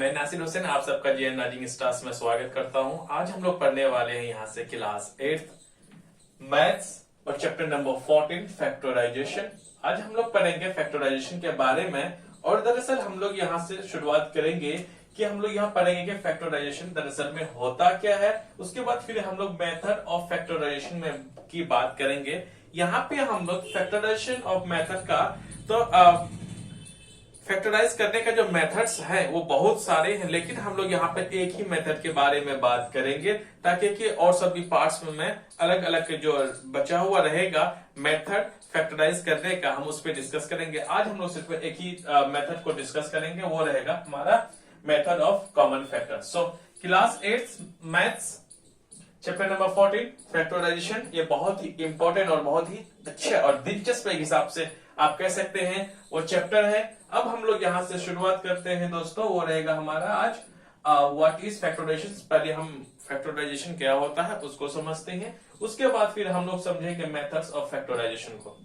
मैं नासिर हुसैन आप सबका जीएन राइजिंग स्टार्स में स्वागत करता हूं। आज हम लोग पढ़ने वाले हैं यहाँ से क्लास 8 मैथ्स और चैप्टर नंबर 14 फैक्टराइजेशन। आज हम लोग पढ़ेंगे फैक्टराइजेशन के बारे में और दरअसल हम लोग यहाँ से शुरुआत करेंगे कि हम लोग यहाँ पढ़ेंगे कि फैक्टराइजेशन दरअसल में होता क्या है। उसके बाद फिर हम लोग मेथड ऑफ फैक्टराइजेशन में की बात करेंगे। यहाँ पे हम लोग फैक्टराइजेशन ऑफ मेथड का तो फैक्टराइज करने का जो मेथड्स है वो बहुत सारे हैं, लेकिन हम लोग यहाँ पे एक ही मेथड के बारे में बात करेंगे ताकि कि और सभी पार्ट्स में अलग अलग जो बचा हुआ रहेगा मेथड फैक्टराइज करने का हम उस पर डिस्कस करेंगे। आज हम लोग सिर्फ एक ही मेथड को डिस्कस करेंगे, वो रहेगा हमारा method of common factor. So class 8 maths chapter number 14 factorisation, ये बहुत ही इंपॉर्टेंट और बहुत ही अच्छे और दिलचस्प एक हिसाब से आप कह सकते हैं वो चैप्टर है। अब हम लोग यहाँ से शुरुआत करते हैं दोस्तों, वो रहेगा हमारा आज व्हाट इज फैक्टराइजेशन। पहले हम फैक्टराइजेशन क्या होता है उसको समझते हैं, उसके बाद फिर हम लोग समझेंगे मेथड्स ऑफ फैक्टराइजेशन को।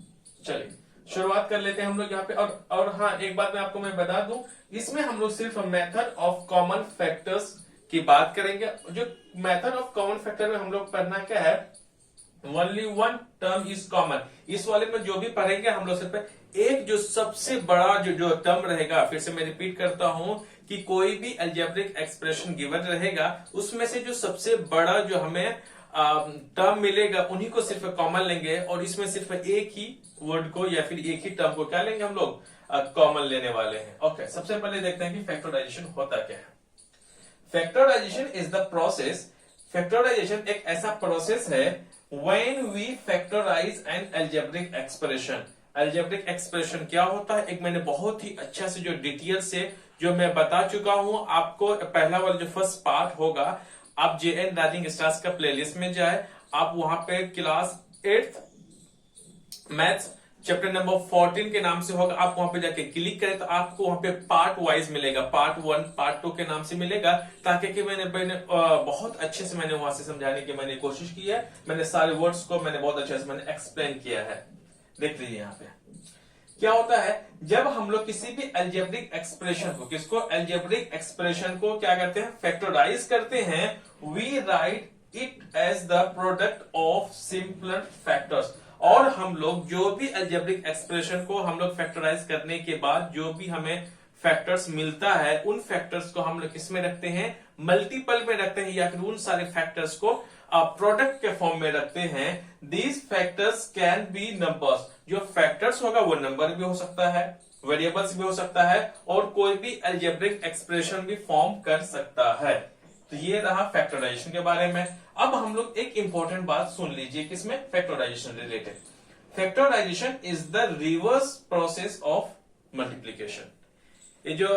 चलिए शुरुआत कर लेते हैं हम लोग यहाँ पे। और हाँ, एक बात मैं बता दूं, इसमें हम लोग सिर्फ मेथड ऑफ कॉमन फैक्टर्स की बात करेंगे। जो मेथड ऑफ कॉमन फैक्टर में हम लोग पढ़ना क्या है, only one term is common. इस वाले में जो भी पढ़ेंगे हम लोग सिर्फ एक जो सबसे बड़ा जो टर्म रहेगा, फिर से मैं रिपीट करता हूं कि कोई भी अलजेब्रिक एक्सप्रेशन गिवन रहेगा उसमें से जो सबसे बड़ा जो हमें टर्म मिलेगा उन्हीं को सिर्फ कॉमन लेंगे और इसमें सिर्फ एक ही वर्ड को या फिर एक ही टर्म को क्या लेंगे हम लोग कॉमन लेने वाले हैं। ओके, सबसे पहले देखते हैं कि फैक्टराइजेशन होता क्या है। Factorisation is the process, factorisation एक ऐसा प्रोसेस है when we factorize an algebraic expression। algebraic expression क्या होता है, एक मैंने बहुत ही अच्छा से जो डिटेल से जो मैं बता चुका हूं आपको। पहला वाला जो फर्स्ट पार्ट होगा, आप जेएन राइजिंग स्टार्स का प्लेलिस्ट में जाए, आप वहां पे क्लास 8 मैथ्स चैप्टर नंबर 14 के नाम से होगा, आप वहां पे जाके क्लिक करें तो आपको वहां पे पार्ट वाइज मिलेगा, पार्ट 1 पार्ट 2 के नाम से मिलेगा, ताकि कि मैंने बहुत अच्छे से मैंने वहां से समझाने की मैंने कोशिश की है। मैंने सारे वर्ड्स को मैंने बहुत अच्छे से मैंने एक्सप्लेन किया है। देख लीजिए यहाँ पे क्या होता है, जब हम लोग किसी भी अलजेब्रिक एक्सप्रेशन को, किसको, अलजेब्रिक एक्सप्रेशन को क्या करते हैं, फैक्टराइज करते हैं, we write it as the product of simpler factors. और हम लोग जो भी अलजेब्रिक एक्सप्रेशन को हम लोग फैक्टराइज करने के बाद जो भी हमें फैक्टर्स मिलता है उन फैक्टर्स को हम लोग किसमें रखते हैं, मल्टीपल में रखते हैं, या फिर उन सारे फैक्टर्स को प्रोडक्ट के फॉर्म में रखते हैं। These factors can be numbers, जो फैक्टर्स होगा वो नंबर भी हो सकता है, वेरिएबल्स भी हो सकता है, और कोई भी अलजेब्रिक एक्सप्रेशन भी फॉर्म कर सकता है। तो ये रहा फैक्टराइजेशन के बारे में। अब हम लोग एक इंपॉर्टेंट बात सुन लीजिए किसमें, factorisation related. Factorisation is the reverse process of multiplication. ये जो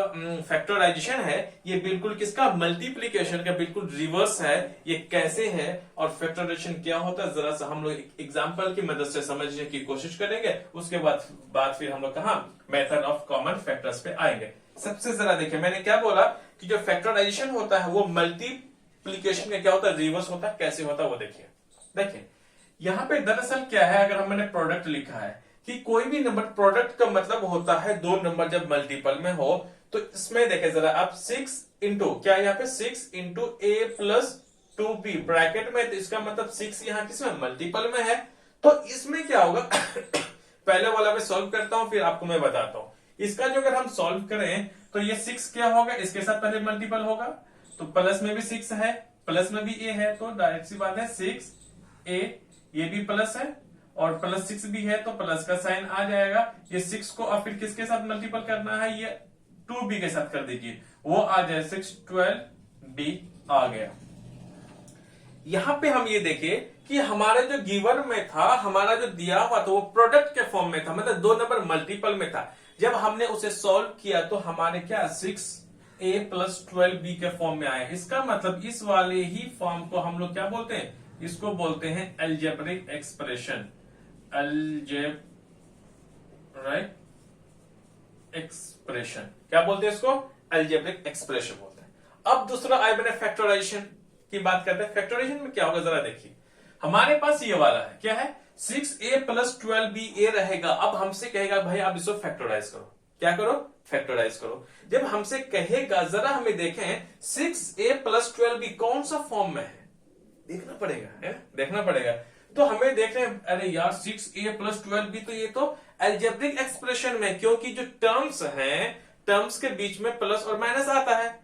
फैक्टराइजेशन है ये बिल्कुल किसका, मल्टीप्लीकेशन का बिल्कुल रिवर्स है। ये कैसे है और फैक्टराइजेशन क्या होता है, जरा सा हम लोग एग्जांपल की मदद से समझने की कोशिश करेंगे। उसके बाद फिर हम लोग कहां मेथड ऑफ कॉमन फैक्टर्स पे आएंगे। सबसे जरा देखिए, मैंने क्या बोला कि जो फैक्टराइजेशन होता है वो मल्टीप्लीकेशन का क्या होता है, रिवर्स होता है। कैसे होता है वो देखिए यहाँ पे दरअसल क्या है, अगर हमने प्रोडक्ट लिखा है कि कोई भी नंबर, प्रोडक्ट का मतलब होता है दो नंबर जब मल्टीपल में हो। तो इसमें देखें जरा आप 6 इंटू क्या, यहाँ पे 6 into a plus 2b bracket में, तो इसका मतलब 6 यहाँ किसमें, मल्टीपल में है। तो इसमें क्या होगा पहले वाला मैं सॉल्व करता हूं फिर आपको मैं बताता हूं। इसका जो अगर हम सॉल्व करें तो ये 6 क्या होगा, इसके साथ पहले मल्टीपल होगा, तो प्लस में भी 6 है, प्लस में भी a है, तो डायरेक्ट सी बात है 6a, ये भी प्लस है और प्लस 6 भी है, तो प्लस का साइन आ जाएगा। ये 6 को अब फिर किसके साथ मल्टीपल करना है, ये 2b के साथ कर दीजिए, वो आ जाए 6 12b आ गया। यहां पे हम ये देखिए कि हमारा जो गिवन में था, हमारा जो दिया हुआ था वो प्रोडक्ट के फॉर्म में था, मतलब दो नंबर मल्टीपल में था। जब हमने उसे सॉल्व किया तो हमारे क्या 6a प्लस 12b के फॉर्म में आया। इसका मतलब इस वाले ही फॉर्म को हम लोग क्या बोलते हैं, इसको बोलते हैं अलजेब्रिक एक्सप्रेशन। अलजेब्रिक एक्सप्रेशन क्या बोलते हैं इसको, अलजेब्रिक एक्सप्रेशन बोलते हैं। अब दूसरा आए मैंने फैक्टराइजेशन की बात करते हैं। फैक्टराइजेशन में क्या होगा जरा देखिए, हमारे पास ये वाला है, क्या है 6a प्लस 12b रहेगा। अब हमसे कहेगा भाई आप इसको फैक्टराइज करो। क्या करो, फैक्टराइज करो। जब हमसे कहेगा जरा हमें देखें 6a + 12b कौन सा फॉर्म में है, देखना पड़ेगा, है ना, देखना पड़ेगा। तो हमें देख रहे हैं, अरे यार 6a + 12b तो ये तो अलजेब्रिक एक्सप्रेशन में, क्योंकि जो टर्म्स हैं, टर्म्स के बीच में प्लस और माइनस आता है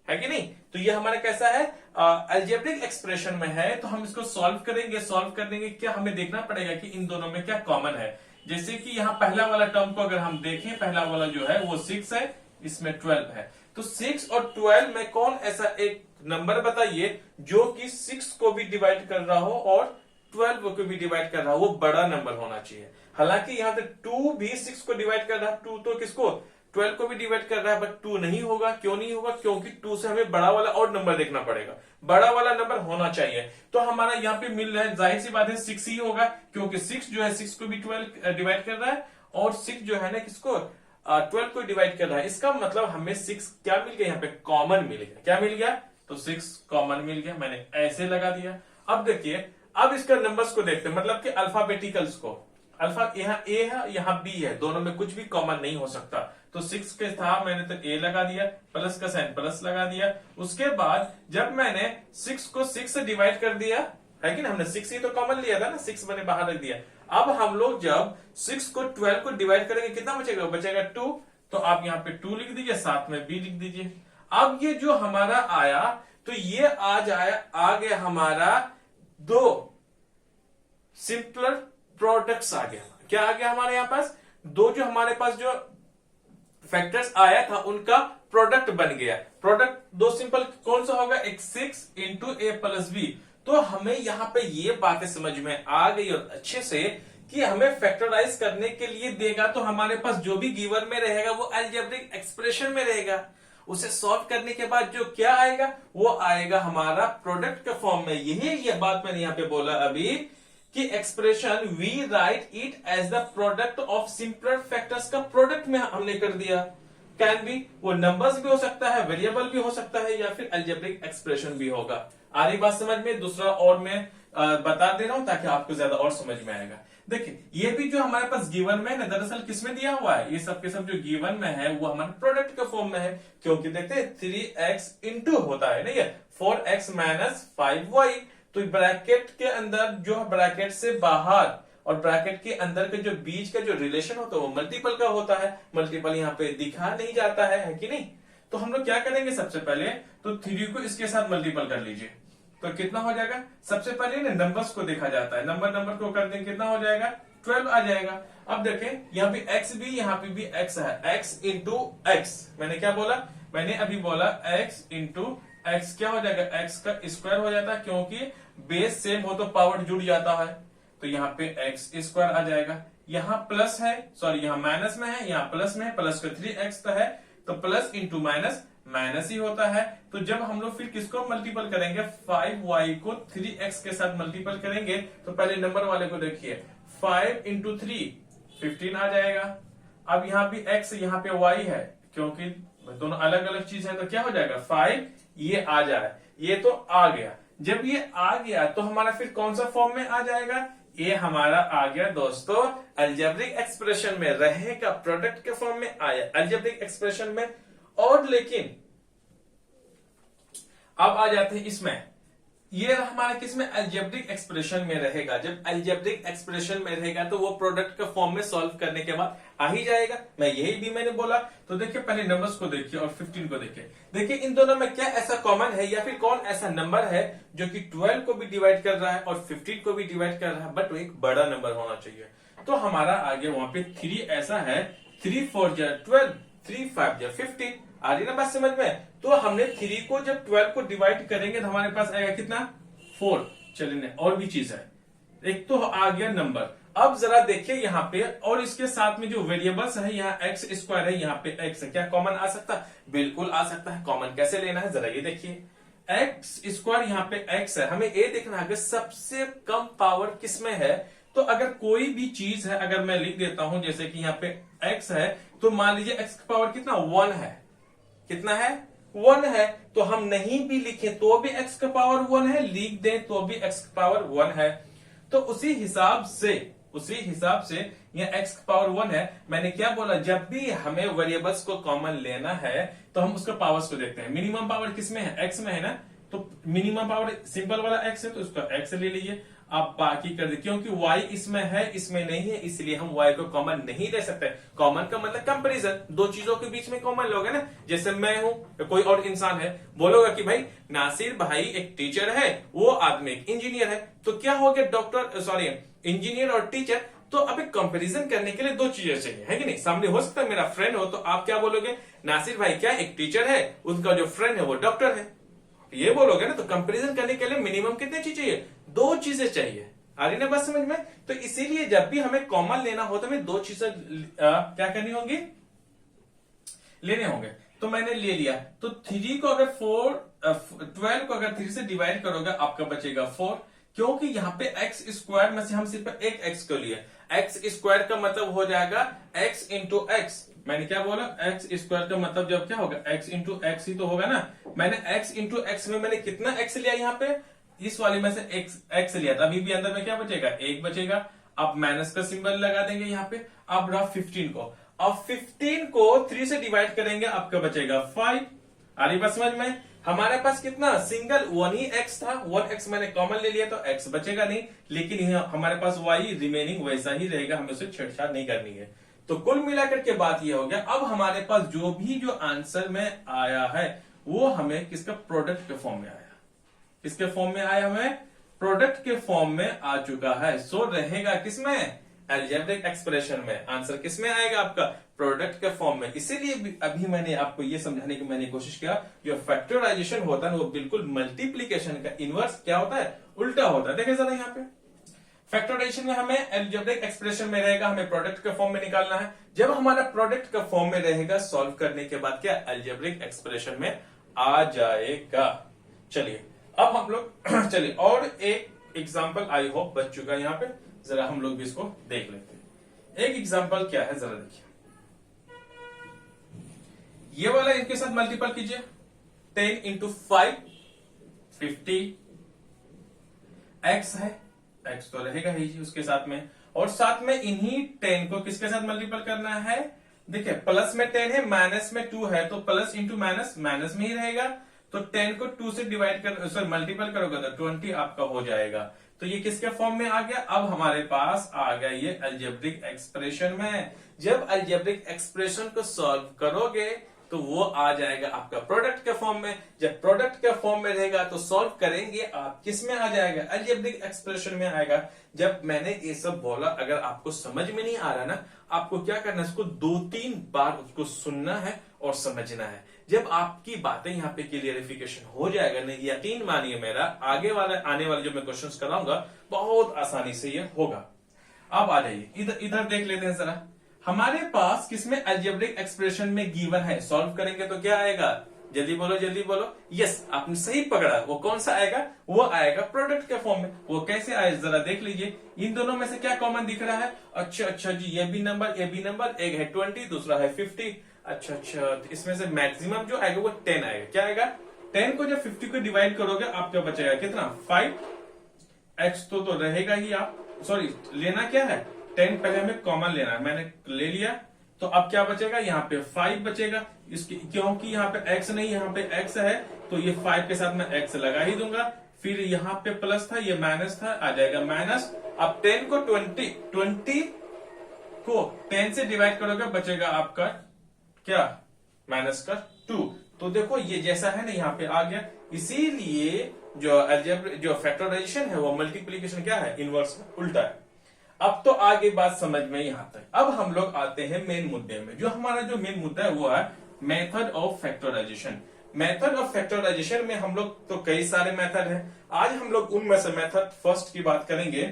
कि नहीं। तो ये हमारा कैसा है, अलजेब्रिक एक्सप्रेशन में है। तो हम इसको सॉल्व करेंगे, सॉल्व करने के क्या हमें देखना पड़ेगा कि इन दोनों में क्या कॉमन है। जैसे कि यहाँ पहला वाला टर्म को अगर हम देखें, पहला वाला जो है वो 6 है, इसमें 12 है। तो 6 और 12 में कौन ऐसा एक नंबर बताइए जो कि 6 को भी डिवाइड कर रहा हो और 12 को भी डिवाइड कर रहा हो, वो बड़ा नंबर होना चाहिए। हालांकि यहाँ पे 2 भी 6 को डिवाइड कर रहा है, 2 तो किसको, 12 को भी डिवाइड कर रहा है, बट 2 नहीं होगा। क्यों नहीं होगा, क्योंकि 2 से हमें बड़ा वाला और नंबर देखना पड़ेगा, बड़ा वाला नंबर होना चाहिए। तो हमारा यहाँ पे मिल रहा है, जाहिर सी बात है 6 ही होगा, क्योंकि 6 जो है 6 को भी 12 डिवाइड कर रहा है और 6 जो है ना किसको, 12 को डिवाइड कर रहा है। इसका मतलब हमें 6 क्या मिल गया, यहाँ पे कॉमन मिल गया। क्या मिल गया, तो 6 कॉमन मिल गया, मैंने ऐसे लगा दिया। अब देखिए, अब इसका नंबर्स को देखते हैं, मतलब कि अल्फाबेटिकल्स को। अल्फा यहाँ ए है, यहाँ बी है, दोनों में कुछ भी कॉमन नहीं हो सकता। तो 6 के था, मैंने तो ए लगा दिया, प्लस का साइन प्लस लगा दिया। उसके बाद जब मैंने 6 को 6 से डिवाइड कर दिया, है कि ना, हमने 6 ही तो कॉमन लिया था ना, 6 मैंने बाहर रख दिया। अब हम लोग जब 6 को 12 को डिवाइड करेंगे, कितना बचेगा, बचेगा 2। तो आप यहाँ पे 2 लिख दीजिए, साथ में बी लिख दीजिए। अब ये जो हमारा आया, तो ये आ गया हमारा 2 सिंपलर प्रोडक्ट्स आ गया। क्या आ गया हमारे यहाँ पास, 2 जो हमारे पास जो फैक्टर्स आया था उनका प्रोडक्ट बन गया। प्रोडक्ट 2 सिंपल कौन सा होगा, एक 6 × a + b। तो हमें यहाँ पे ये बातें समझ में आ गई और अच्छे से कि हमें फैक्टराइज करने के लिए देगा, तो हमारे पास जो भी गिवन में रहेगा वो अलजेब्रिक एक्सप्रेशन में रहेगा। उसे सॉल्व करने के बाद जो क्या आएगा, वो आएगा हमारा प्रोडक्ट के फॉर्म में। यही ये बात मैंने यहाँ पे बोला अभी कि expression we write it as the product of simpler factors का प्रोडक्ट में हमने कर दिया। कैन बी, वो नंबर्स भी हो सकता है, वेरिएबल भी हो सकता है, या फिर अलजेब्रिक एक्सप्रेशन भी होगा। आ रही बात समझ में। दूसरा और मैं बता दे रहा हूं ताकि आपको ज्यादा और समझ में आएगा। देखिए, ये भी जो हमारे पास गिवन में है, दरअसल किसमें दिया हुआ है, ये सब के सब जो गिवन में है वो हमारे प्रोडक्ट के फॉर्म में है। क्योंकि देखते हैं 3x इंटू होता है, नहीं है 4x - 5y। तो ब्रैकेट के अंदर जो है, ब्रैकेट से बाहर और ब्रैकेट के अंदर के जो बीच का जो रिलेशन होता है वो मल्टीपल का होता है। मल्टीपल यहाँ पे दिखा नहीं जाता है कि नहीं। तो हम लोग क्या करेंगे, सबसे पहले तो 3 को इसके साथ मल्टीपल कर लीजिए, तो कितना हो जाएगा। सबसे पहले ना नंबर्स को देखा जाता है, नंबर को कर देंगे, कितना हो जाएगा, 12 आ जाएगा। अब देखें, यहाँ पे x भी, यहाँ पे भी x है, x × x। मैंने क्या बोला, मैंने अभी बोला x × x क्या हो जाएगा, x का स्क्वायर हो जाता है, क्योंकि बेस सेम हो तो पावर जुड़ जाता है। तो यहाँ पे x² आ जाएगा। यहाँ प्लस है, सॉरी यहाँ माइनस में है, यहाँ प्लस में है, प्लस का 3x तो है, तो प्लस इंटू माइनस माइनस ही होता है। तो जब हम लोग फिर किसको मल्टीपल करेंगे, 5y को 3x के साथ मल्टीपल करेंगे, तो पहले नंबर वाले को देखिए, 5 × 3 15 आ जाएगा। अब यहाँ भी x, यहाँ पे y है, क्योंकि दोनों अलग अलग चीज है, तो क्या हो जाएगा 5, ये आ जाए, ये तो आ गया। जब ये आ गया तो हमारा फिर कौन सा फॉर्म में आ जाएगा, ये हमारा आ गया दोस्तों अलजेब्रिक एक्सप्रेशन में रहेगा, प्रोडक्ट के फॉर्म में आया अलजेब्रिक एक्सप्रेशन में। और लेकिन अब आ जाते हैं इसमें, ये हमारा किसमें, अलजेब्रिक एक्सप्रेशन में रहेगा। जब अलजेब्रिक एक्सप्रेशन में रहेगा तो वो प्रोडक्ट के फॉर्म में सॉल्व करने के बाद आ ही जाएगा। यही भी मैंने बोला। तो देखिए, पहले नंबर्स को देखिए और 15 को देखिए। देखिए इन दोनों में क्या ऐसा कॉमन है, या फिर कौन ऐसा नंबर है जो कि 12 को भी डिवाइड कर रहा है और 15 को भी डिवाइड कर रहा है, बट वो एक बड़ा नंबर होना चाहिए। तो हमारा आगे वहां पे 3 ऐसा है, 3 4 12, 3 5 15। आ रही ना बात समझ में। तो हमने 3 को जब 12 को डिवाइड करेंगे तो हमारे पास आएगा कितना, 4। चलिए, और भी चीज है, एक तो आ गया नंबर। अब जरा देखिए यहाँ पे, और इसके साथ में जो वेरिएबल्स है, यहाँ x² है, यहाँ पे x है, क्या कॉमन आ सकता है, बिल्कुल आ सकता है। कॉमन कैसे लेना है जरा ये देखिए, x², यहाँ पे x है, हमें ये देखना है कि सबसे कम पावर किसमें है। तो अगर कोई भी चीज है, अगर मैं लिख देता हूं जैसे कि यहाँ पे x है, तो मान लीजिए x की पावर कितना, 1 है, कितना है, 1 है। तो हम नहीं भी लिखे तो भी x का पावर 1 है, लिख दें तो भी x का पावर 1 है। तो उसी हिसाब से उसी हिसाब से ये x पावर 1 है। मैंने क्या बोला, जब भी हमें वेरिएबल्स को कॉमन लेना है तो हम उसके पावर्स को देखते हैं। मिनिमम पावर किसमें है, x में है ना, तो मिनिमम पावर सिंपल वाला x है तो उसका x ले लीजिए, आप बाकी कर दीजिए। क्योंकि y इसमें है इसमें नहीं है, इसलिए हम y को कॉमन नहीं ले सकते। कॉमन का मतलब कंपैरिजन, दो चीजों के बीच में कॉमन लोगे ना। जैसे मैं हूं या कोई और इंसान है, बोलोगा कि भाई नासिर भाई एक टीचर है, वो आदमी एक इंजीनियर है, तो क्या हो गया, डॉक्टर सॉरी इंजीनियर और टीचर। तो अब एक कंपैरिजन करने के लिए दो चीजें चाहिए, है कि नहीं। सामने हो सकता है मेरा फ्रेंड हो, तो आप क्या बोलोगे, नासिर भाई क्या एक टीचर है, उनका जो फ्रेंड है वो डॉक्टर है, ये बोलोगे ना। तो कंपैरिजन करने के लिए मिनिमम कितनी चीज चाहिए, दो चीजें चाहिए। आ रही ना बात समझ में। तो इसीलिए जब भी हमें कॉमन लेना हो तो हमें दो चीजें क्या करनी होंगी, लेने होंगे। तो मैंने ले लिया, तो 3 को अगर 12 को अगर 3 से डिवाइड करोगे आपका बचेगा 4, क्योंकि यहाँ पे एक्स स्क्वायर में से हम सिर्फ एक एक्स को लिए। एक्स स्क्वायर का मतलब हो जाएगा x इंटू एक्स। मैंने क्या बोला, एक्स स्क्वायर का मतलब जब क्या होगा, x इंटू एक्स ही तो होगा ना। मैंने x इंटू एक्स में मैंने कितना x लिया, यहाँ पे इस वाले में से x लिया था। अभी भी अंदर में क्या बचेगा, 1 बचेगा। अब माइनस का सिंबल लगा देंगे यहाँ पे। अब रहा 15 को, अब 15 को 3 से डिवाइड करेंगे, आपका बचेगा 5। आ रही बात समझ में। हमारे पास कितना सिंगल 1 ही x था, 1x मैंने कॉमन ले लिया तो x बचेगा नहीं, लेकिन हमारे पास y रिमेनिंग वैसा ही रहेगा, हमें उसे छेड़छाड़ नहीं करनी है। तो कुल मिलाकर के बात यह हो गया, अब हमारे पास जो आंसर में आया है वो हमें किसका, प्रोडक्ट के फॉर्म में आया। किसके फॉर्म में आया, हमें प्रोडक्ट के फॉर्म में आ चुका है। सो रहेगा किसमें, अलजेब्रिक एक्सप्रेशन में। आंसर किसमें आएगा आपका, प्रोडक्ट के फॉर्म में। इसीलिए अभी मैंने आपको ये समझाने की मैंने कोशिश किया, जो फैक्टराइजेशन होता है वो बिल्कुल मल्टीप्लीकेशन का इनवर्स क्या होता है, उल्टा होता है। देखिए जरा यहाँ पे फैक्टराइजेशन में हमें अलजेब्रिक एक्सप्रेशन में रहेगा, हमें प्रोडक्ट के फॉर्म में निकालना है। जब हमारा प्रोडक्ट का फॉर्म में रहेगा, सॉल्व करने के बाद क्या अलजेब्रिक एक्सप्रेशन में आ जाएगा। चलिए अब हम लोग चलिए और एक एग्जांपल आई होप बच चुका है यहाँ पे, जरा हम लोग भी इसको देख लेते हैं। एक एग्जांपल क्या है जरा देखिए, ये वाला इनके साथ मल्टीपल कीजिए, 10 इंटू 5 50, x है, x तो रहेगा ही उसके साथ में, और साथ में इन्हीं 10 को किसके साथ मल्टीपल करना है, देखिए प्लस में 10 है, माइनस में 2 है, तो प्लस इंटू माइनस माइनस में ही रहेगा। तो 10 को 2 से डिवाइड कर सॉरी मल्टीपल करोगे तो 20 आपका हो जाएगा। तो ये किसके फॉर्म में आ गया, अब हमारे पास आ गया ये अलजेब्रिक एक्सप्रेशन में। जब अलजेब्रिक एक्सप्रेशन को सॉल्व करोगे तो वो आ जाएगा आपका प्रोडक्ट के फॉर्म में। जब प्रोडक्ट के फॉर्म में रहेगा तो सॉल्व करेंगे आप किस में आ जाएगा, अलजेब्रिक एक्सप्रेशन में आएगा। जब मैंने ये सब बोला, अगर आपको समझ में नहीं आ रहा ना, आपको क्या करना है, इसको 2-3 बार उसको सुनना है और समझना है। जब आपकी बातें यहाँ पे क्लियरिफिकेशन हो जाएगा, नहीं यकीन मानिए मेरा, आगे वाले आने वाले जो मैं क्वेश्चंस कराऊंगा बहुत आसानी से ये होगा। अब आ जाइए इधर देख लेते हैं जरा। हमारे पास किसमें अलजेब्रिक एक्सप्रेशन में गिवन है, सॉल्व करेंगे तो क्या आएगा, जल्दी बोलो जल्दी बोलो। यस आपने सही पकड़ा, वो कौन सा आएगा, वो आएगा प्रोडक्ट के फॉर्म में। वो कैसे आए जरा देख लीजिए। इन दोनों में से क्या कॉमन दिख रहा है, अच्छा जी ये भी नंबर, एक है 20 दूसरा है 50। अच्छा तो इसमें से मैक्सिमम जो आएगा वो 10 आएगा। क्या आएगा, 10 को जब 50 को डिवाइड करोगे आपका बचेगा कितना, 5। x तो रहेगा ही, आप सॉरी लेना क्या है, 10 पहले हमें कॉमन लेना है, मैंने ले लिया। तो अब क्या बचेगा, यहाँ पे 5 बचेगा, इसकी क्योंकि यहाँ पे x नहीं यहाँ पे x है, तो ये 5 के साथ मैं x लगा ही दूंगा। फिर यहाँ पे प्लस था, ये माइनस था, आ जाएगा माइनस। अब 10 को 20 को 10 से डिवाइड करोगे बचेगा आपका क्या, माइनस का 2। तो देखो ये जैसा है ना यहाँ पे आ गया। इसीलिए जो फैक्टराइजेशन है वो मल्टीप्लीकेशन क्या है, इनवर्स उल्टा है। अब तो आगे बात समझ में यहां तक। अब हम लोग आते हैं मेन मुद्दे में। जो हमारा जो मेन मुद्दा है वो है method of factorisation. Method of factorisation में हम लोग तो कई सारे मेथड हैं, आज हम लोग उनमें से मेथड फर्स्ट की बात करेंगे।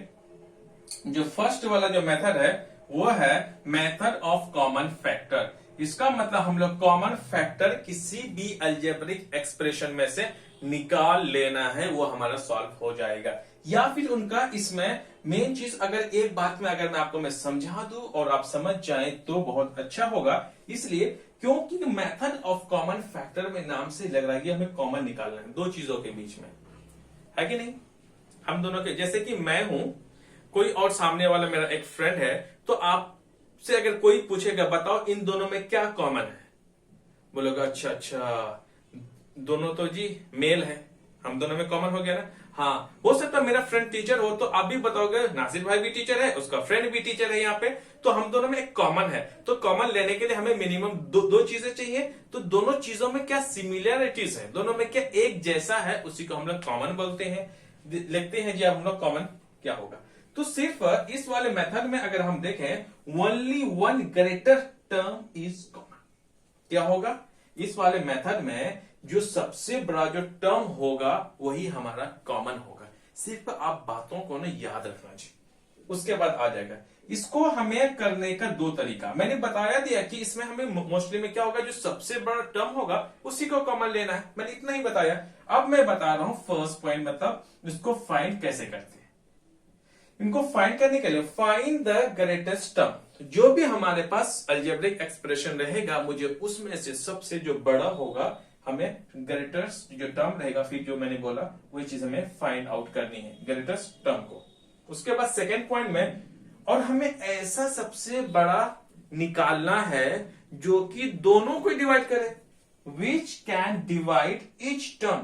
जो फर्स्ट वाला जो मेथड है वो है मेथड ऑफ कॉमन फैक्टर। इसका मतलब हम लोग कॉमन फैक्टर किसी भी अलजेब्रिक एक्सप्रेशन में से निकाल लेना है, वो हमारा सॉल्व हो जाएगा। या फिर उनका इसमें मेन चीज अगर एक बात में अगर मैं आपको मैं समझा दूं और आप समझ जाएं तो बहुत अच्छा होगा। इसलिए क्योंकि मेथड ऑफ कॉमन फैक्टर में नाम से लग रहा है कि हमें कॉमन निकालना है दो चीजों के बीच में, है कि नहीं। हम दोनों के, जैसे कि मैं हूं, कोई और सामने वाला मेरा एक फ्रेंड है, तो आपसे अगर कोई पूछेगा बताओ इन दोनों में क्या कॉमन है, बोलोगे अच्छा अच्छा दोनों तो जी मेल है, हम दोनों में कॉमन हो गया ना। हाँ, हो सकता है मेरा फ्रेंड टीचर हो, तो आप भी बताओगे नासिर भाई भी टीचर है, उसका फ्रेंड भी टीचर है यहाँ पे, तो हम दोनों में एक कॉमन है। तो कॉमन लेने के लिए हमें मिनिमम दो चीजें चाहिए। तो दोनों चीजों में क्या सिमिलरिटीज है, दोनों में क्या एक जैसा है, उसी को हम लोग कॉमन बोलते हैं। लिखते हैं जी अब हम लोग कॉमन क्या होगा। तो सिर्फ इस वाले मेथड में अगर हम देखें only one greater term is common. क्या होगा इस वाले मेथड में, जो सबसे बड़ा जो टर्म होगा वही हमारा कॉमन होगा। सिर्फ आप बातों को ना याद रखना चाहिए, उसके बाद आ जाएगा। इसको हमें करने का दो तरीका मैंने बताया दिया कि इसमें हमें मोस्टली में क्या होगा, जो सबसे बड़ा टर्म होगा उसी को कॉमन लेना है, मैंने इतना ही बताया। अब मैं बता रहा हूं फर्स्ट पॉइंट, मतलब इसको फाइंड कैसे करते हैं। इनको फाइंड करने के लिए फाइंड द ग्रेटेस्ट टर्म, जो भी हमारे पास अलजेब्रिक एक्सप्रेशन रहेगा, मुझे उसमें से सबसे जो बड़ा होगा हमें ग्रेटेस्ट जो टर्म रहेगा, फिर जो मैंने बोला वही चीज हमें फाइंड आउट करनी है, ग्रेटेस्ट टर्म को। उसके बाद सेकेंड पॉइंट में, और हमें ऐसा सबसे बड़ा निकालना है जो कि दोनों को डिवाइड करे, which can divide each term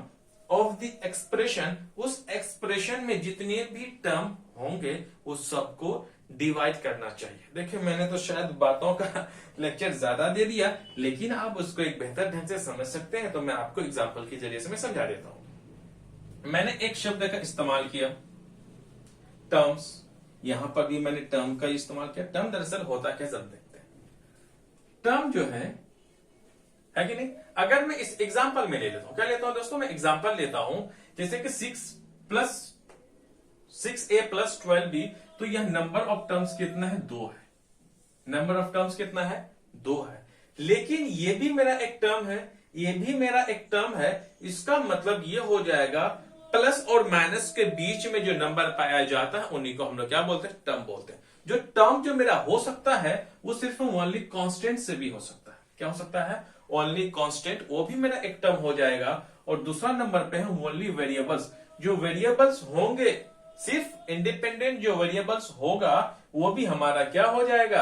of the expression. उस एक्सप्रेशन में जितने भी टर्म होंगे उस सबको डिवाइड करना चाहिए। देखिए मैंने तो शायद बातों का लेक्चर ज्यादा दे दिया, लेकिन आप उसको एक बेहतर ढंग से समझ सकते हैं, तो मैं आपको एग्जांपल के जरिए से मैं समझा देता हूं। मैंने एक शब्द का इस्तेमाल किया टर्म्स, यहां पर भी मैंने टर्म का इस्तेमाल किया। टर्म दरअसल होता क्या, सब देखते हैं। टर्म जो है कि नहीं, अगर मैं इस एग्जांपल में ले लेता हूं, क्या लेता हूं दोस्तों, मैं एग्जांपल लेता हूं जैसे कि 6a प्लस 12b, तो यह नंबर ऑफ टर्म्स कितना है, 2 है। नंबर ऑफ टर्म्स कितना है, 2 है। लेकिन ये भी मेरा एक टर्म है, ये भी मेरा एक टर्म है। इसका मतलब ये हो जाएगा प्लस और माइनस के बीच में जो नंबर पाया जाता है उन्हीं को हम लोग क्या बोलते हैं, टर्म बोलते हैं। जो टर्म जो मेरा हो सकता है वो सिर्फ ओनली कांस्टेंट से भी हो सकता है। क्या हो सकता है, ओनली कांस्टेंट, वो भी मेरा एक टर्म हो जाएगा। और दूसरा नंबर पे है ओनली वेरिएबल्स, जो वेरिएबल्स होंगे सिर्फ इंडिपेंडेंट जो वेरिएबल्स होगा वो भी हमारा क्या हो जाएगा,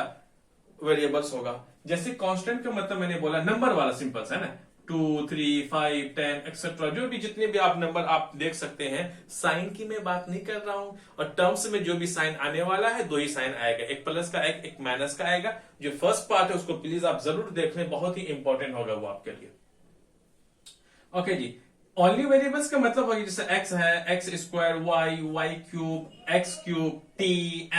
वेरिएबल्स होगा। जैसे कांस्टेंट का मतलब मैंने बोला नंबर वाला, सिंपल है ना, 2, 3, 5, 10 एक्सेट्रा, जो भी जितने भी आप नंबर आप देख सकते हैं। साइन की मैं बात नहीं कर रहा हूं, और टर्म्स में जो भी साइन आने वाला है 2 ही साइन आएगा, एक प्लस का एक माइनस का आएगा। जो फर्स्ट पार्ट है उसको प्लीज आप जरूर देख लें, बहुत ही इंपॉर्टेंट होगा वो आपके लिए। ओके जी, ओनली वेरिएबल्स का मतलब होगा जैसे x है, x square, y cube, x cube, t,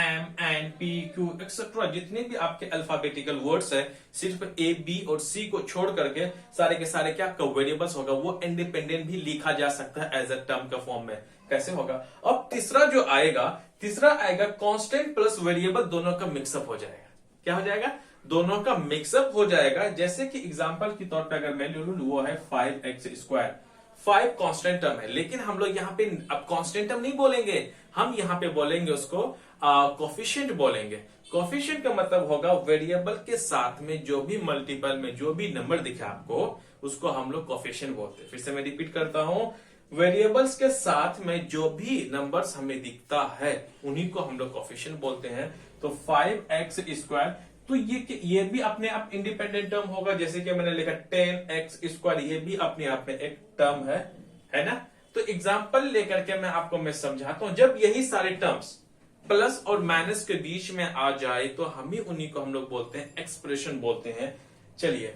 m, n, p, q etcetera, जितने भी आपके अल्फाबेटिकल वर्ड्स है, सिर्फ a, b और c को छोड़ करके सारे के सारे क्या आपका वेरिएबल्स होगा। वो इंडिपेंडेंट भी लिखा जा सकता है एज अ टर्म का फॉर्म में। कैसे होगा, अब तीसरा जो आएगा, तीसरा आएगा कांस्टेंट प्लस वेरिएबल, दोनों का मिक्सअप हो जाएगा। क्या हो जाएगा, दोनों का मिक्सअप हो जाएगा। जैसे कि एग्जांपल के तौर पे अगर मैं ले लूं, वो है 5x स्क्वायर। 5 कांस्टेंट टर्म है, लेकिन हम लोग यहाँ पे अब कांस्टेंट टर्म नहीं बोलेंगे, हम यहाँ पे बोलेंगे उसको कोफिशिएंट बोलेंगे। कोफिशिएंट का मतलब होगा वेरिएबल के साथ में जो भी मल्टीपल में जो भी नंबर दिखे आपको, उसको हम लोग कोफिशिएंट बोलते हैं। फिर से मैं रिपीट करता हूं, वेरिएबल्स के साथ में जो भी नंबर्स हमें दिखता है उन्हीं को हम लोग कोफिशिएंट बोलते हैं। तो 5x स्क्वायर, तो ये भी अपने आप इंडिपेंडेंट टर्म होगा। जैसे कि मैंने लिखा 10x स्क्वायर, ये भी अपने आप में एक टर्म है ना। तो एग्जांपल लेकर के मैं समझाता हूं, जब यही सारे टर्म्स प्लस और माइनस के बीच में आ जाए तो उन्हीं को हम लोग बोलते हैं एक्सप्रेशन बोलते हैं। चलिए,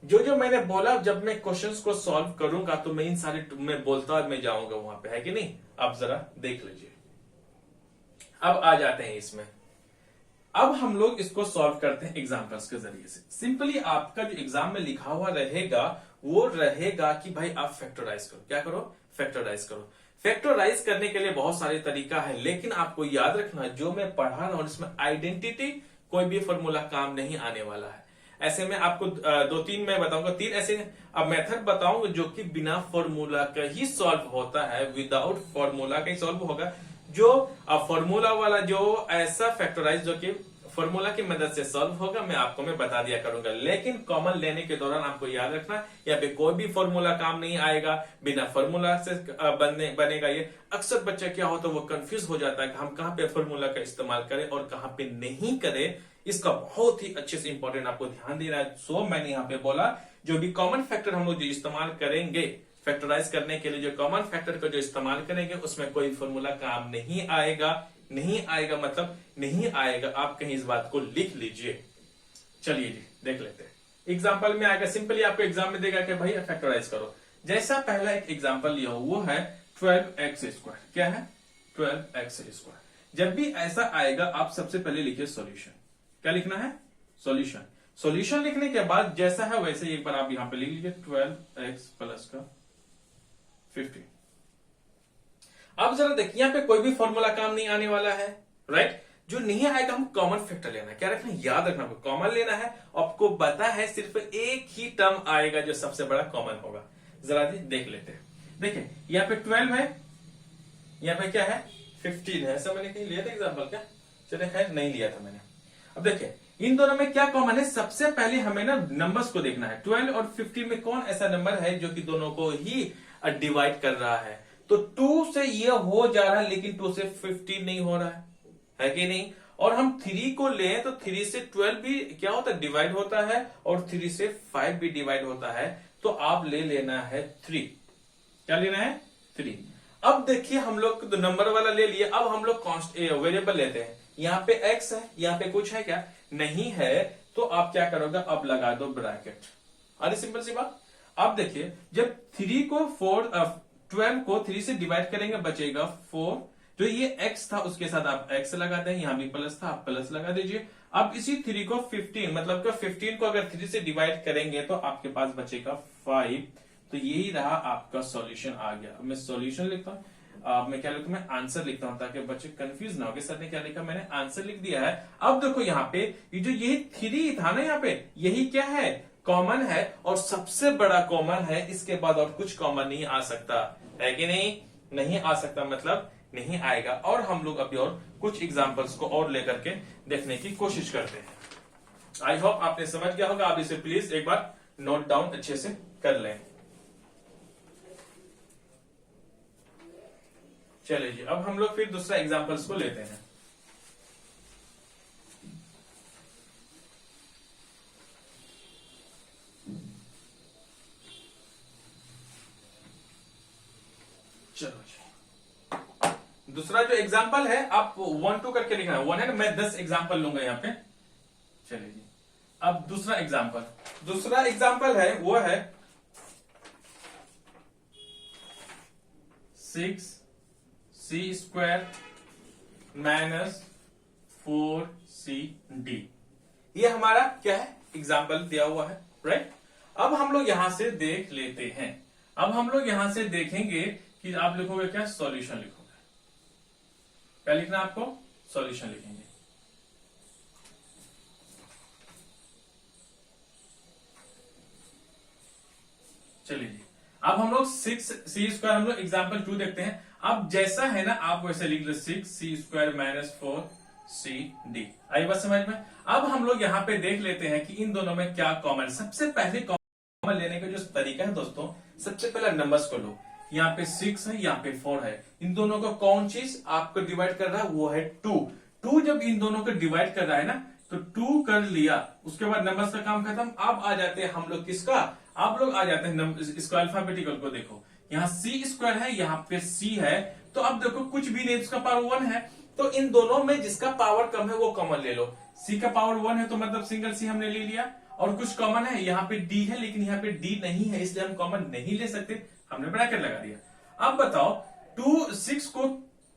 जो मैंने बोला, जब मैं क्वेश्चंस को सॉल्व करूंगा तो मैं इन सारे मैं बोलता मैं जाऊंगा वहां पे, है कि नहीं, आप जरा देख लीजिए। अब आ जाते हैं इसमें, अब हम लोग इसको सॉल्व करते हैं एग्जांपल्स के जरिए से। सिंपली आपका जो एग्जाम में लिखा हुआ रहेगा वो रहेगा कि भाई आप फैक्टराइज करो। क्या करो, फैक्टराइज करो। फैक्टराइज करने के लिए बहुत सारे तरीका है, लेकिन आपको याद रखना जो मैं पढ़ा रहा हूं इसमें आइडेंटिटी कोई भी फॉर्मूला काम नहीं आने वाला है। ऐसे में आपको 2-3 मैं बताऊंगा, 3 ऐसे अब मेथड बताऊंगा जो कि बिना फॉर्मूला का ही सॉल्व होता है, विदाउट फॉर्मूला का ही सॉल्व होगा। जो फॉर्मूला वाला जो ऐसा फैक्टराइज जो कि फॉर्मूला की मदद से सॉल्व होगा, मैं बता दिया करूंगा। लेकिन कॉमन लेने के दौरान आपको याद रखना, यहाँ पे कोई भी फॉर्मूला काम नहीं आएगा, बिना फॉर्मूला से बनेगा ये। अक्सर बच्चा क्या होता है, वो कंफ्यूज हो जाता है कि हम कहाँ पे फॉर्मूला का इस्तेमाल करें और कहाँ पे नहीं करें। इसका बहुत ही अच्छे से इंपॉर्टेंट आपको ध्यान देना है। सो मैंने यहाँ पे बोला जो भी कॉमन फैक्टर हम लोग जो इस्तेमाल करेंगे फैक्टराइज करने के लिए, जो कॉमन फैक्टर को जो इस्तेमाल करेंगे उसमें कोई फॉर्मूला काम नहीं आएगा। नहीं आएगा मतलब नहीं आएगा, आप कहीं इस बात को लिख लीजिए। चलिए जी देख लेते हैं। एग्जाम्पल में आएगा, सिंपली आपको एग्जाम में देगा कि भाई फैक्टराइज करो। जैसा पहला एक एग्जाम्पल लिया हो वो है 12x²। क्या है? 12x²। जब भी ऐसा आएगा आप सबसे पहले लिखिए सॉल्यूशन। क्या लिखना है? सॉल्यूशन। सॉल्यूशन लिखने के बाद जैसा है वैसे एक बार आप यहां पे लिख लीजिए 12x प्लस का 15। अब जरा देखिए यहां पे कोई भी फॉर्मूला काम नहीं आने वाला है, राइट। जो नहीं आएगा हम कॉमन फैक्टर लेना है। क्या रखना? याद रखना, कॉमन लेना है। आपको पता है सिर्फ एक ही टर्म आएगा जो सबसे बड़ा कॉमन होगा। जरा देख लेते हैं। देखिए यहाँ पे 12 है, यहाँ पे क्या है 15 है। ऐसा मैंने कहीं लिया था एग्जाम्पल क्या? चलिए खैर नहीं लिया था मैंने। अब देखिए इन दोनों में क्या कॉमन है? सबसे पहले हमें ना नंबर्स को देखना है। 12 और 15 में कौन ऐसा नंबर है जो कि दोनों को ही डिवाइड कर रहा है? तो 2 से ये हो जा रहा है लेकिन 2 से 15 नहीं हो रहा है कि नहीं? और हम 3 को लें तो 3 से 12 भी क्या होता है? डिवाइड होता है, और 3 से 5 भी डिवाइड होता है। तो आप ले लेना है 3। क्या लेना है? 3। अब देखिए हम लोग तो नंबर वाला ले लिए, अब हम लोग वेरिएबल लेते हैं। यहाँ पे x है, यहाँ पे कुछ है क्या? नहीं है। तो आप क्या करोगे? अब लगा दो ब्रैकेट। अरे सिंपल सी बात। अब देखिए जब 12 को 3 से डिवाइड करेंगे बचेगा 4। जो ये x था उसके साथ आप x लगाते हैं, यहां भी प्लस था आप प्लस लगा दीजिए। अब इसी 3 को 15 मतलब कि 15 को अगर 3 से डिवाइड करेंगे तो आपके पास बचेगा 5। तो यही रहा आपका सॉल्यूशन आ गया। अब मैं सॉल्यूशन लिखता हूं, मैं क्या लिखता हूं? मैं आंसर लिखता हूं ताकि बच्चे कंफ्यूज ना हो कि सर ने क्या लिखा। मैंने आंसर लिख दिया है। अब देखो यहाँ पे ये जो यही 3 था ना, यहाँ पे यही क्या है? कॉमन है, और सबसे बड़ा कॉमन है। इसके बाद और कुछ कॉमन नहीं आ सकता है कि नहीं? नहीं आ सकता मतलब नहीं आएगा। और हम लोग अभी और कुछ एग्जांपल्स को और लेकर के देखने की कोशिश करते हैं। आई होप आपने समझ गया होगा। आप इसे प्लीज एक बार नोट डाउन अच्छे से कर लें। चलिए जी अब हम लोग फिर दूसरा एग्जांपल्स को लेते हैं। चलो जी दूसरा जो एग्जांपल है आप 1 2 करके लिखना है। 1 है ना, मैं 10 एग्जांपल लूंगा यहाँ पे। चलिए जी अब दूसरा एग्जांपल है वो है 6c² माइनस 4cd। ये हमारा क्या है? एग्जाम्पल दिया हुआ है, राइट। अब हम लोग यहां से देख लेते हैं। अब हम लोग यहां से देखेंगे कि आप लिखोगे क्या? सॉल्यूशन लिखोगे। क्या लिखना आपको? सॉल्यूशन लिखेंगे। चलिए जी अब हम लोग 6c² हम लोग एग्जाम्पल 2 देखते हैं। अब जैसा है ना आप वैसे लिख लो 6c² माइनस 4cd। आई बात समझ में? अब हम लोग यहाँ पे देख लेते हैं कि इन दोनों में क्या कॉमन। सबसे पहले कॉमन लेने का जो तरीका है दोस्तों, सबसे पहले नंबर्स को लो। यहाँ पे 6 है, यहाँ पे 4 है। इन दोनों को कौन चीज आपको डिवाइड कर रहा है? वो है 2। जब इन दोनों को डिवाइड कर रहा है ना तो 2 कर लिया, उसके बाद नंबर्स का काम खत्म। अब आ जाते हैं हम लोग किसका? आप लोग आ जाते हैं इसको अल्फाबेटिकल को। देखो यहाँ c² है, यहाँ पे c है। तो अब देखो कुछ भी नहीं, इसका पावर 1 है। तो इन दोनों में जिसका पावर कम है वो कॉमन ले लो। c का पावर 1 है तो मतलब सिंगल c हमने ले लिया। और कुछ कॉमन है, यहाँ पे d है लेकिन यहाँ पे d नहीं है इसलिए हम कॉमन नहीं ले सकते, हमने ब्रैकेट लगा दिया। अब बताओ 6 को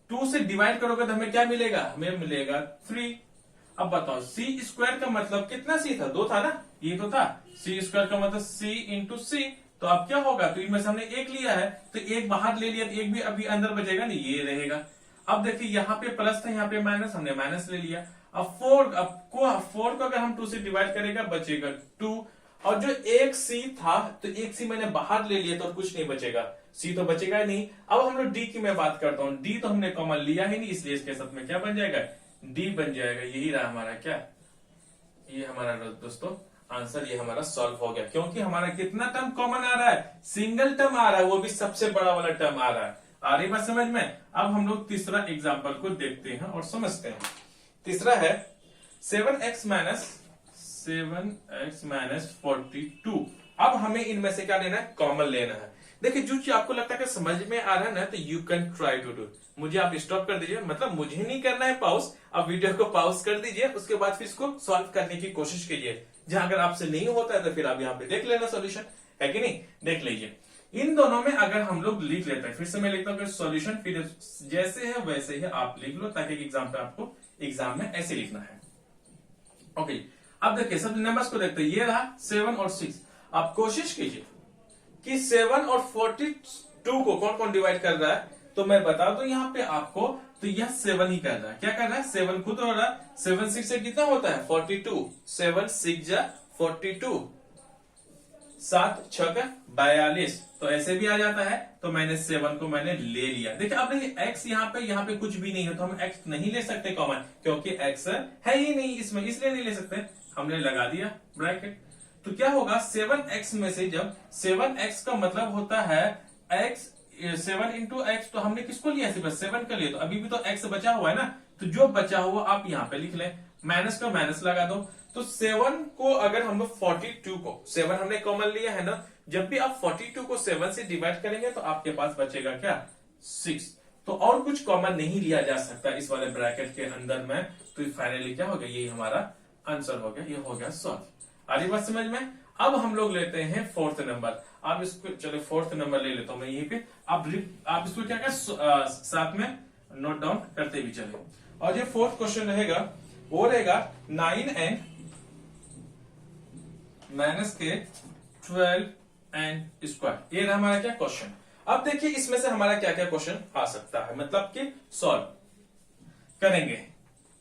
2 से डिवाइड करोगे तो हमें क्या मिलेगा? हमें मिलेगा 3। अब बताओ c² का मतलब कितना c था? 2 था ना, ये तो था। c² का मतलब c इंटू c। तो अब क्या होगा? तो इनमें से हमने एक लिया है तो एक बाहर ले लिया, तो एक भी अभी अंदर बचेगा नहीं, ये रहेगा। अब देखिए यहाँ पे प्लस था, यहाँ पे माइनस, हमने माइनस ले लिया। अब 4 को अगर हम 2 से डिवाइड करेगा बचेगा 2। और जो एक c था तो एक c मैंने बाहर ले लिया तो कुछ नहीं बचेगा, c तो बचेगा नहीं। अब हम लोग d की मैं बात करता हूँ। d तो हमने कॉमन लिया ही नहीं इसलिए इसके साथ में क्या बन जाएगा? डी बन जाएगा। यही रहा हमारा क्या, ये हमारा दोस्तों आंसर, ये हमारा सॉल्व हो गया। क्योंकि हमारा कितना टर्म कॉमन आ रहा है, सिंगल टर्म आ रहा है, वो भी सबसे बड़ा वाला टर्म आ रहा है। आ रही बात समझ में। अब हम लोग तीसरा एग्जाम्पल को देखते हैं और समझते हैं। तीसरा है 7x माइनस 42। अब हमें इनमें से क्या लेना है, कॉमन लेना है। देखिए जो चीज आपको लगता है कि समझ में आ रहा है ना, तो you can try to do. मुझे आप स्टॉप कर दीजिए, मतलब मुझे नहीं करना है पॉज, आप वीडियो को पॉज कर दीजिए, उसके बाद फिर इसको सॉल्व करने की कोशिश कीजिए। जहां अगर आपसे नहीं होता है तो फिर आप यहाँ पे देख लेना सॉल्यूशन, है कि नहीं, देख लीजिए। इन दोनों में अगर हम लोग लिख लेते हैं, फिर से मैं लिखता हूँ सॉल्यूशन, फिर जैसे है वैसे ही आप लिख लो, ताकि एग्जाम पे आपको एग्जाम में ऐसे लिखना है। ओके, अब देखिए सब नंबर्स को देखते हैं। ये रहा 7 और 6। आप कोशिश कीजिए कि 7 और 42 को कौन कौन डिवाइड कर रहा है, तो मैं बता दूं यहाँ पे आपको, तो यह 7 ही कर रहा है। क्या कर रहा है, 7 खुद हो रहा है। 7 6 से कितना होता है 42, 7 6 जा 42, 7 6 का 42, तो ऐसे भी आ जाता है। तो मैंने 7 को मैंने ले लिया। देखिए अब देखिए x यहाँ पे कुछ भी नहीं है, तो हम x नहीं ले सकते कॉमन, क्योंकि x है ही नहीं इसमें, इसलिए नहीं ले सकते। हमने लगा दिया ब्रैकेट। तो क्या होगा 7x में से, जब 7x का मतलब होता है x, 7 इंटू एक्स, तो हमने किसको लिया, सिर्फ 7 का लिया, तो अभी भी तो x बचा हुआ है ना, तो जो बचा हुआ आप यहाँ पे लिख लें, माइनस का माइनस लगा दो। तो 7 को अगर हम लोग 42 को 7 हमने कॉमन लिया है ना, जब भी आप 42 को 7 से डिवाइड करेंगे तो आपके पास बचेगा क्या 6। तो और कुछ कॉमन नहीं लिया जा सकता इस वाले ब्रैकेट के अंदर में। तो फाइनली क्या हो गया, यही हमारा आंसर हो गया, ये हो गया सॉल्व। आगे बात समझ में। अब हम लोग लेते हैं 4th नंबर। आप इसको चलो 4th नंबर ले लेता हूं मैं यहीं पे। आप इसको क्या कर साथ में नोट डाउन करते भी चले। और ये 4th क्वेश्चन रहेगा, वो रहेगा 9n माइनस के 12n स्क्वायर। ये रहा हमारा क्या क्वेश्चन। अब देखिए इसमें से हमारा क्या क्या क्वेश्चन आ सकता है, मतलब कि सॉल्व करेंगे।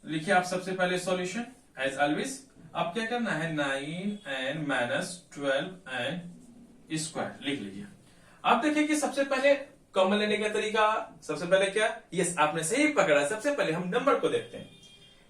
लिखिए आप सबसे पहले सॉल्यूशन एज ऑलवेज। अब क्या करना है, 9n माइनस 12n स्क्वायर लिख लीजिए। अब देखिए कि सबसे पहले कॉमन लेने का तरीका, सबसे पहले क्या, यस आपने सही पकड़ा। सबसे पहले हम नंबर को देखते हैं।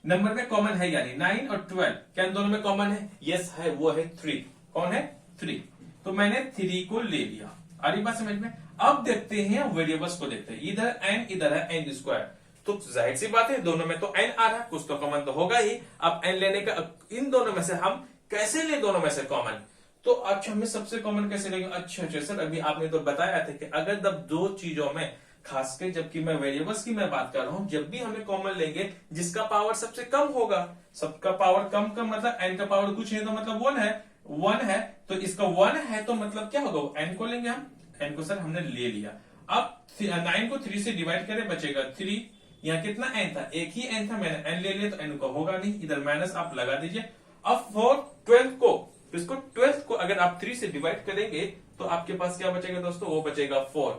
नंबर में कॉमन है यानी 9 और 12, क्या इन दोनों में कॉमन है, यस है, वो है 3। कौन है 3, तो मैंने 3 को ले लिया। आ रही बात समझ में। अब देखते हैं वेरिएबल्स को देखते हैं, इधर n इधर है n स्क्वायर, तो जाहिर सी बात है दोनों में तो n आ रहा है, कुछ तो कॉमन तो होगा ही। अब n लेने का, इन दोनों में से हम कैसे ले दोनों में से कॉमन, तो अच्छा हमें सबसे कॉमन कैसे लेंगे। अच्छा सर अभी आपने तो बताया था कि अगर जब दो चीजों में, खासकर जबकि मैं वेरिएबल्स की मैं बात कर रहा हूं, जब भी हमें कॉमन लेंगे जिसका पावर सबसे कम होगा, सबका पावर कम का मतलब n का पावर कुछ नहीं तो मतलब 1 है, तो इसका 1 है तो मतलब क्या होगा, n को लेंगे हम, n को सर हमने ले लिया। अब 9 को 3 से डिवाइड करें, बचेगा 3। यहाँ कितना n था, एक ही n था, मैंने n ले लिया तो n को होगा नहीं, इधर माइनस आप लगा दीजिए। अब 12 को, इसको 12 को अगर आप 3 से डिवाइड करेंगे तो आपके पास क्या बचेगा दोस्तों, वो बचेगा 4।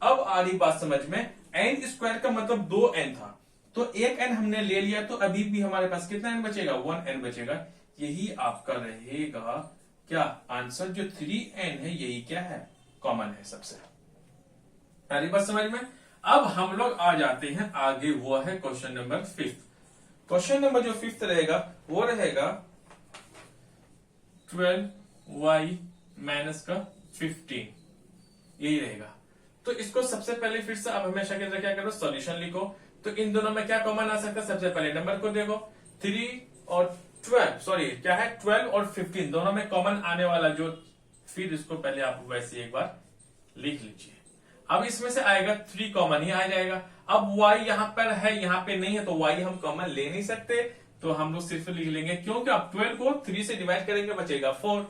अब आ रही बात समझ में, n स्क्वायर का मतलब 2n था, तो एक n हमने ले लिया, तो अभी भी हमारे पास कितना n बचेगा, 1n बचेगा। यही आपका रहेगा क्या आंसर, जो 3n है यही क्या है, कॉमन है सबसे। आ रही बात समझ में। अब हम लोग आ जाते हैं आगे, वो है क्वेश्चन नंबर 5। क्वेश्चन नंबर जो 5 रहेगा वो रहेगा 12y माइनस का 15, यही रहेगा। तो इसको सबसे पहले फिर से आप हमेशा की तरह क्या करो, सॉल्यूशन लिखो। तो इन दोनों में क्या कॉमन आ सकता है, सबसे पहले नंबर को देखो, 3 और 12, सॉरी क्या है 12 और 15 दोनों में कॉमन आने वाला जो, फिर इसको पहले आप वैसे एक बार लिख लीजिए। अब इसमें से आएगा 3 कॉमन ही आ जाएगा। अब y यहां पर है, यहां पे नहीं है, तो y हम कॉमन ले नहीं सकते, तो हम लोग सिर्फ लिख लेंगे, क्योंकि अब 12 को 3 से डिवाइड करेंगे बचेगा 4।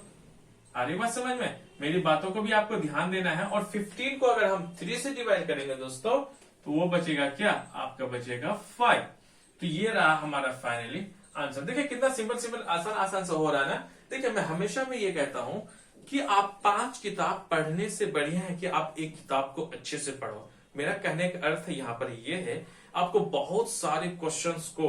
आ रही बात समझ में, मेरी बातों को भी आपको ध्यान देना है। और 15 को अगर हम 3 से डिवाइड करेंगे दोस्तों, तो वो बचेगा क्या, आपका बचेगा 5। तो ये रहा हमारा फाइनली आंसर। देखिए कितना सिंपल आसान से हो रहा है ना। देखिए मैं हमेशा में ये कहता हूं कि आप 5 किताब पढ़ने से बढ़िया है कि आप एक किताब को अच्छे से पढ़ो। मेरा कहने का अर्थ यहाँ पर ये है, आपको बहुत सारे क्वेश्चंस को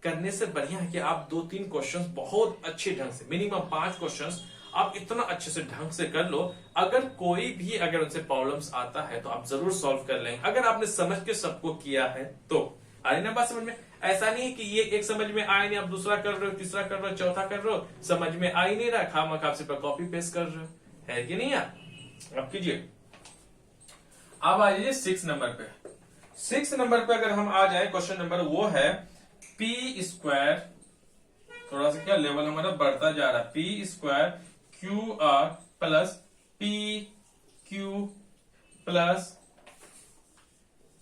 करने से बढ़िया है कि आप 2-3 क्वेश्चंस बहुत अच्छे ढंग से, मिनिमम 5 क्वेश्चंस आप इतना अच्छे से ढंग से कर लो। अगर कोई भी अगर उनसे प्रॉब्लम्स आता है तो आप जरूर सॉल्व कर लेंगे, अगर आपने समझ के सबको किया है तो। आ रही ना बात समझ में? ऐसा नहीं है कि ये एक समझ में आया नहीं, आप दूसरा कर रहे हो, तीसरा कर रहे हो, चौथा कर रहे हो, समझ में आ ही नहीं रहा, खामखा आप सिर्फ कॉपी पेस्ट कर रहे हो, है कि नहीं यार? अब कीजिए, अब आ जाइए 6 नंबर पे। 6 नंबर पे अगर हम आ जाए, क्वेश्चन नंबर वो है पी स्क्वायर, थोड़ा सा क्या लेवल हमारा बढ़ता जा रहा है, P square Q R plus P Q plus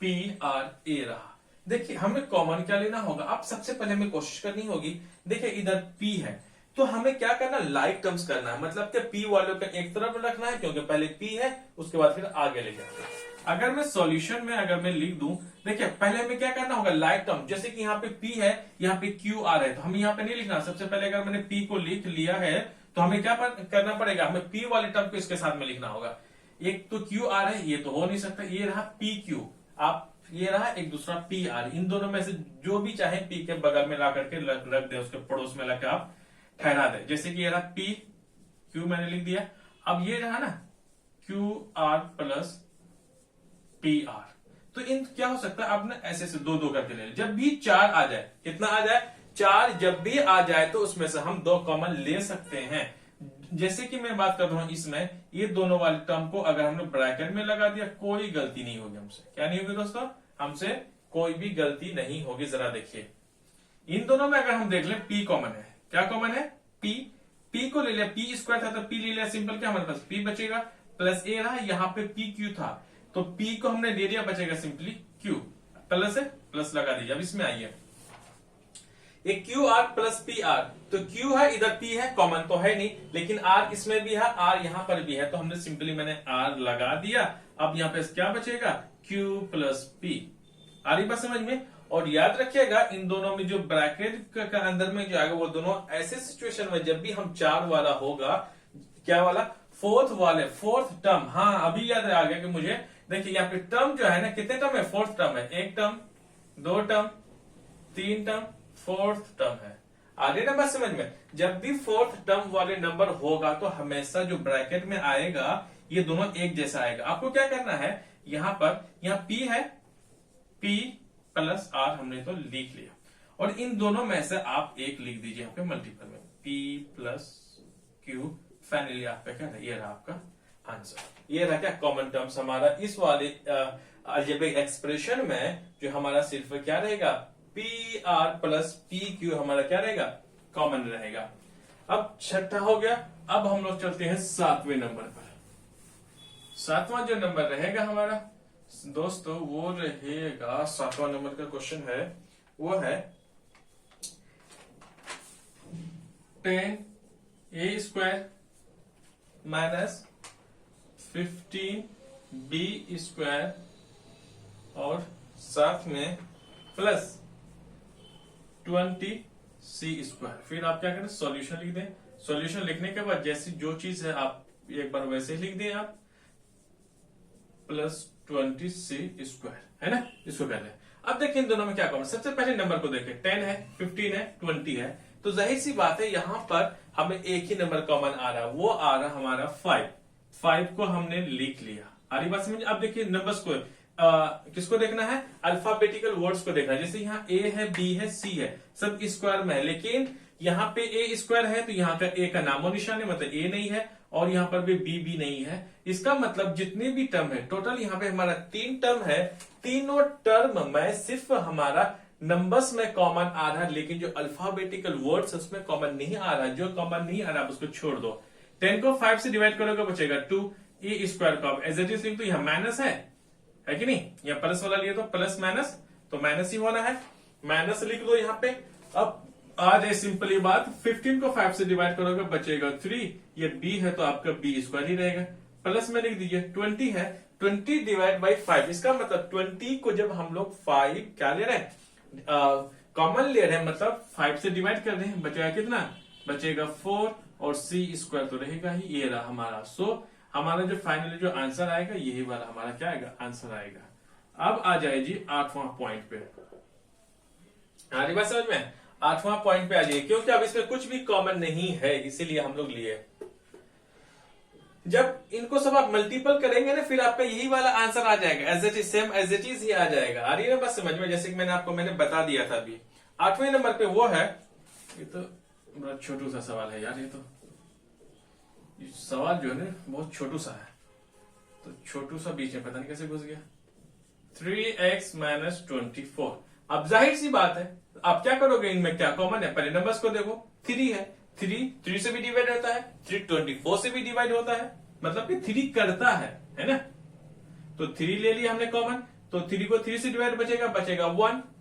P R ए रहा। देखिए हमें कॉमन क्या लेना होगा, अब सबसे पहले हमें कोशिश करनी होगी, देखिए इधर पी है तो हमें क्या करना, लाइक टर्म्स करना है, मतलब कि पी वालों का एक तरफ रखना है क्योंकि पहले पी है, उसके बाद फिर आगे ले जाना है। अगर मैं सॉल्यूशन में अगर मैं लिख दूं, देखिए पहले हमें क्या करना होगा, लाइक टर्म, जैसे कि यहाँ पे पी है, यहाँ पे क्यू आर है, तो हम यहाँ पे नहीं लिखना, सबसे पहले अगर मैंने पी को लिख लिया है तो हमें क्या करना पड़ेगा, हमें पी वाले टर्म को इसके साथ में लिखना होगा। एक तो क्यू आर है, ये तो हो नहीं सकता, ये रहा पी क्यू, आप ये रहा एक दूसरा पी आर, इन दोनों में से जो भी चाहे पी के बगल में ला करके रख दे, उसके पड़ोस में लाकर आप ठहरा दे। जैसे कि ये रहा पी क्यू मैंने लिख दिया, अब ये रहा ना Q R plus P are, तो इन क्या हो सकता है, आप ना ऐसे से दो दो करके ले, जब भी 4 आ जाए, कितना आ जाए 4, जब भी आ जाए तो उसमें से हम 2 कॉमन ले सकते हैं। जैसे कि मैं बात कर रहा हूं इसमें, ये दोनों वाले टर्म को अगर हमने ब्रैकेट में लगा दिया, कोई गलती नहीं होगी हमसे, क्या नहीं होगी दोस्तों, हमसे कोई भी गलती नहीं होगी। जरा देखिए इन दोनों में अगर हम देख लें, पी कॉमन है, क्या कॉमन है, पी को ले लिया, पी स्क्वायर था तो पी ले लिया, सिंपल, क्या हमारे पास पी बचेगा, प्लस ए रहा, यहाँ पे पी क्यू था तो पी को हमने ले लिया, बचेगा सिंपली क्यू, प्लस है, प्लस लगा दीजिए। अब इसमें आइए, एक Q R plus P are, तो क्यू है इधर, पी है, कॉमन तो है नहीं, लेकिन आर इसमें भी है, आर यहां पर भी है, तो हमने सिंपली मैंने आर लगा दिया। अब यहां पे क्या बचेगा, क्यू प्लस पी, आ रही बात समझ में? और याद रखिएगा इन दोनों में जो ब्रैकेट का अंदर में जो आएगा, वो दोनों ऐसे सिचुएशन में जब भी हम 4 वाला होगा, क्या वाला, फोर्थ टर्म, हाँ अभी याद आ गया कि मुझे, देखिए यहाँ पे टर्म जो है ना, कितने टर्म है, फोर्थ टर्म है, 1 term, 2 term, 3 term, fourth term है। आगे नंबर समझ में, जब भी फोर्थ टर्म वाले नंबर होगा तो हमेशा जो ब्रैकेट में आएगा ये दोनों एक जैसा आएगा। आपको क्या करना है, यहां पर, यहाँ पी है, पी प्लस आर हमने तो लिख लिया, और इन दोनों में से आप एक लिख दीजिए यहाँ पे मल्टीपल में, पी प्लस क्यू, फाइनली आपका क्या है, ये रहा आपका आंसर। ये रहा क्या, कॉमन टर्म्स हमारा इस वाले अलजेब्रिक एक्सप्रेशन में, जो हमारा सिर्फ क्या रहेगा, P R plus P Q हमारा क्या रहेगा, कॉमन रहेगा। अब छठा हो गया, अब हम लोग चलते हैं 7वें नंबर पर। 7वां जो नंबर रहेगा हमारा दोस्तों, वो रहेगा 7वां नंबर का क्वेश्चन है, वो है 10a square minus 15b square और साथ में प्लस 20c स्क्वायर। फिर आप क्या करें, सॉल्यूशन लिख दें। सॉल्यूशन लिखने के बाद जैसी जो चीज है आप एक बार वैसे लिख दें, आप प्लस 20c स्क्वायर, है ना, इसको कर लें। अब देखिए इन दोनों में क्या कॉमन, सबसे पहले नंबर को देखें, 10 है, 15 है, 20 है, तो जाहिर सी बात है यहां पर हमें एक ही नंबर कॉमन आ रहा है, वो आ रहा हमारा 5 को हमने लिख लिया। आ रही बात समझ? अब देखिए नंबर्स को किसको देखना है, अल्फाबेटिकल वर्ड्स को देखना है। जैसे यहाँ ए है, बी है, सी है, सब स्क्वायर में है, लेकिन यहाँ पे ए स्क्वायर है तो यहाँ का ए का नामो निशान है, मतलब ए नहीं है, और यहाँ पर भी नहीं है। इसका मतलब जितने भी टर्म है, टोटल यहाँ पे हमारा 3 टर्म है, तीनों टर्म में सिर्फ हमारा नंबर्स में कॉमन आ रहा है, लेकिन जो अल्फाबेटिकल वर्ड्स उसमें कॉमन नहीं आ रहा है। जो कॉमन नहीं आ रहा है उसको छोड़ दो। 10 को 5 से डिवाइड करोगे बचेगा 2, ए स्क्वायर को एज इट इज लिख दो, यहाँ माइनस है कि नहीं, यहाँ प्लस वाला लिया तो प्लस माइनस तो माइनस ही होना है, माइनस लिख दो यहाँ पे। अब आ जाए सिंपली बात, 15 को 5 से डिवाइड करोगे बचेगा 3, ये b है तो आपका b स्क्वायर ही रहेगा, प्लस में लिख दीजिए। 20 है, 20 डिवाइड बाई 5, इसका मतलब 20 को जब हम लोग 5 क्या ले रहे हैं, कॉमन ले रहे हैं, मतलब 5 से डिवाइड कर रहे हैं, बचेगा कितना, बचेगा 4, और c स्क्वायर तो रहेगा ही, ये रहा हमारा। सो हमारा जो फाइनली जो आंसर आएगा यही वाला हमारा क्या आएगा, आंसर आएगा। अब आ जाए जी 8वां पॉइंट पे, आ रही बात समझ में, 8वां पॉइंट पे आ जाइए, क्योंकि अब इसमें कुछ भी कॉमन नहीं है, इसीलिए हम लोग लिए जब इनको सब आप मल्टीपल करेंगे ना, फिर आपका यही वाला आंसर आ जाएगा, as it is, same as it is ही आ जाएगा। आ रही है ना बस समझ में, जैसे कि मैंने बता दिया था अभी। 8वें नंबर पे वो है, ये तो बड़ा छोटू सा सवाल है यार, ये सवाल जो है ना बहुत छोटू सा है, तो छोटू सा बीच में पता नहीं कैसे घुस गया। 3x - 24। अब जाहिर सी बात है, आप क्या करोगे, इनमें क्या कॉमन है, पहले नंबर्स को देखो। 3 है, 3 से भी डिवाइड होता है, 3 24 से भी डिवाइड होता है, मतलब कि 3 करता है ना। तो 3 ले लिया हमने कॉमन, तो 3 को 3 से डिवाइड बचेगा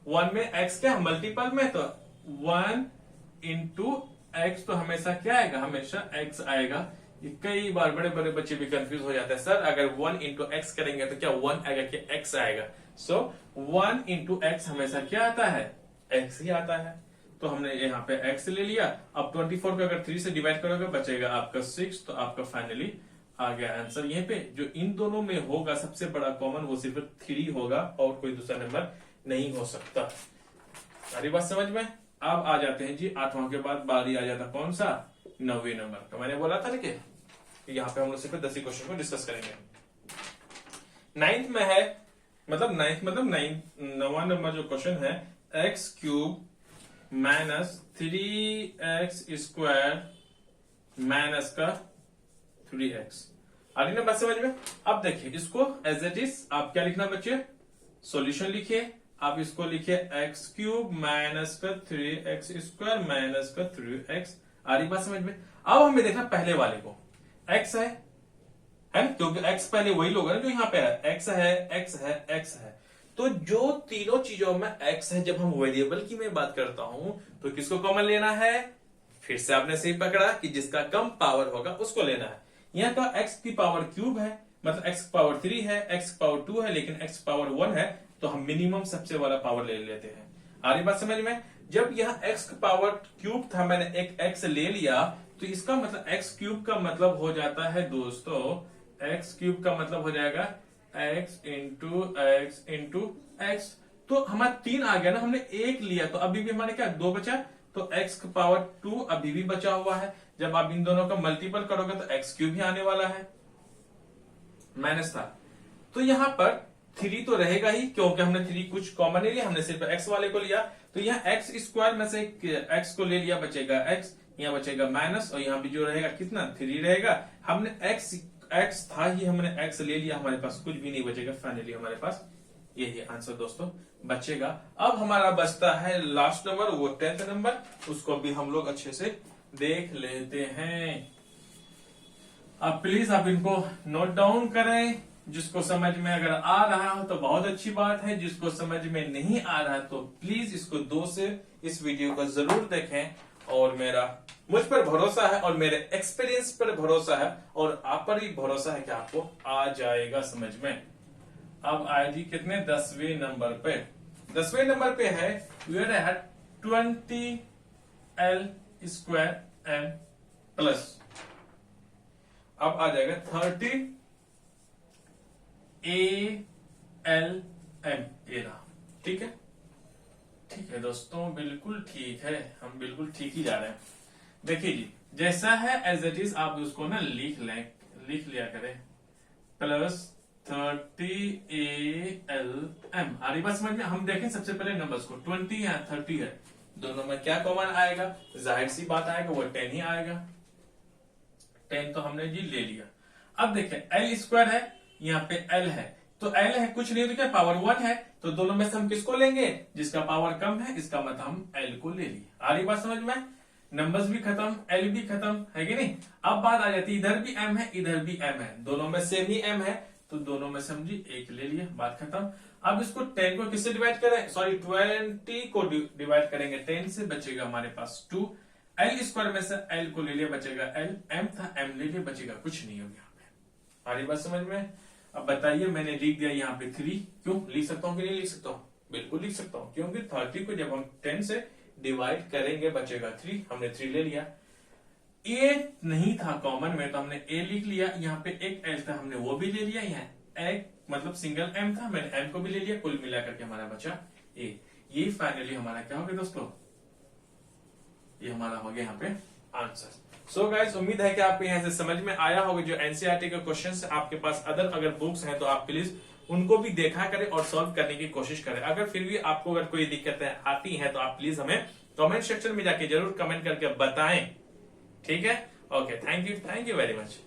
1 में x क्या मल्टीपल में, तो 1 इंटू एक्स, तो हमेशा क्या आएगा, हमेशा x आएगा। ये कई बार बड़े बड़े बच्चे भी कंफ्यूज हो जाते हैं, सर अगर 1 इंटू एक्स करेंगे तो क्या 1 आएगा कि x आएगा। सो 1 इंटू एक्स हमेशा क्या आता है, x ही आता है। तो हमने यहाँ पे x ले लिया। अब 24 को अगर 3 से डिवाइड करोगे बचेगा आपका 6, तो आपका फाइनली आ गया आंसर। यहीं पे जो इन दोनों में होगा सबसे बड़ा कॉमन, वो सिर्फ 3 होगा और कोई दूसरा नंबर नहीं हो सकता। सारी बात समझ में। अब आ जाते हैं जी 8वां के बाद बारी आ जाता कौन सा, 9वें नंबर। तो मैंने बोला था ना कि यहाँ पे हम लोग सिर्फ 10 ही क्वेश्चन को डिस्कस करेंगे। 9th में है, मतलब 9वां नंबर जो क्वेश्चन है, x³ - 3x² - 3x। आ रही ना बात समझ में। अब देखिए इसको एज इट इज आप क्या लिखना बच्चे, सॉल्यूशन लिखिए। आप इसको लिखिए x³ - 3x² - 3x। आ रही बात समझ में। अब हमें देखना पहले वाले को, x है ना, क्योंकि x पहले वही लोग है ना जो यहाँ पे है, x है, x है, x है। तो जो तीनों चीजों में x है, जब हम वेरिएबल की मैं बात करता हूं तो किसको कॉमन लेना है, फिर से आपने सही पकड़ा कि जिसका कम पावर होगा उसको लेना है। यहाँ का x की पावर क्यूब है, मतलब x पावर 3 है, x पावर 2 है, लेकिन x पावर 1 है, तो हम मिनिमम सबसे वाला पावर ले लेते हैं। आ रही बात समझ में। जब यहाँ x पावर क्यूब था, मैंने एक x ले लिया, तो इसका मतलब x क्यूब का मतलब हो जाता है दोस्तों, x क्यूब का मतलब हो जाएगा x इंटू x। तो हमारा 3 आ गया ना, हमने 1 लिया तो अभी भी हमारे क्या 2 बचा, तो x पावर 2 अभी भी बचा हुआ है। जब आप इन दोनों का मल्टीपल करोगे तो x क्यूब ही आने वाला है, माइनस था। तो यहां पर 3 तो रहेगा ही, क्योंकि हमने 3 कुछ कॉमन नहीं लिया, हमने सिर्फ x वाले को लिया। तो यहाँ x² में से x को ले लिया, बचेगा x, यहाँ बचेगा माइनस, और यहाँ भी जो रहेगा कितना 3 रहेगा। हमने x था ही, हमने x ले लिया, हमारे पास कुछ भी नहीं बचेगा। फाइनली हमारे पास यही आंसर दोस्तों बचेगा। अब हमारा बचता है लास्ट नंबर, वो 10th नंबर, उसको भी हम लोग अच्छे से देख लेते हैं। अब प्लीज आप इनको नोट डाउन करें। जिसको समझ में अगर आ रहा हो तो बहुत अच्छी बात है, जिसको समझ में नहीं आ रहा तो प्लीज इसको 2 से इस वीडियो को जरूर देखें। और मेरा मुझ पर भरोसा है और मेरे एक्सपीरियंस पर भरोसा है और आप पर भी भरोसा है कि आपको आ जाएगा समझ में। अब आए जी कितने, 10वें नंबर पे। 10वें नंबर पे है 20L² m प्लस, अब आ जाएगा 30ALM। ठीक है, ठीक है दोस्तों, बिल्कुल ठीक है, हम बिल्कुल ठीक ही जा रहे हैं। देखिए जी, जैसा है एज इट इज आप उसको ना लिख लिया करें, प्लस 30ALM। आ रही बात समझ में। हम देखें सबसे पहले नंबर्स को, 20 या 30 है, दोनों में क्या कॉमन आएगा, जाहिर सी बात आएगा वो 10 ही आएगा। 10 तो हमने जी ले लिया। अब देखें L² है, यहाँ पे L है, तो L है कुछ नहीं तो क्या पावर 1 है, तो दोनों में से हम किसको लेंगे, जिसका पावर कम है, इसका मतलब हम L को ले लिए। आ रही बात समझ में। नंबर्स भी खत्म, L भी खत्म, है कि नहीं। अब बात आ जाती है, इधर भी M है, इधर भी M है, दोनों में सेम ही M है, तो दोनों में से हम जी 1 ले लिए, बात खत्म। अब इसको 10 को किससे डिवाइड करें, सॉरी 20 को डिवाइड करेंगे 10 से, बचेगा हमारे पास 2। L² में से L को ले लिया, बचेगा L, M था M ले लिया, बचेगा कुछ नहीं हो यहाँ पे। आ रही बात समझ में। अब बताइए, मैंने लिख दिया यहाँ पे 3, क्यों लिख सकता हूँ कि नहीं लिख सकता हूँ, बिल्कुल लिख सकता हूँ, क्योंकि 30 को जब हम 10 से डिवाइड करेंगे बचेगा 3, हमने 3 ले लिया। A नहीं था कॉमन में, तो हमने A लिख लिया, यहाँ पे एक L था, हमने वो भी ले लिया, यहाँ एक मतलब सिंगल M था, मैंने M को भी ले लिया, कुल मिलाकर के हमारा बचा A। ये फाइनली हमारा क्या हो गया दोस्तों, ये हमारा हो गया यहाँ पे आंसर। सो गाइस, उम्मीद है कि आपको यहाँ से समझ में आया होगा। जो एनसीईआरटी के क्वेश्चंस आपके पास अगर बुक्स हैं तो आप प्लीज उनको भी देखा करें और सॉल्व करने की कोशिश करें। अगर फिर भी आपको अगर कोई दिक्कतें आती हैं तो आप प्लीज हमें कमेंट सेक्शन में जाके जरूर कमेंट करके बताएं। ठीक है, okay, thank you very much.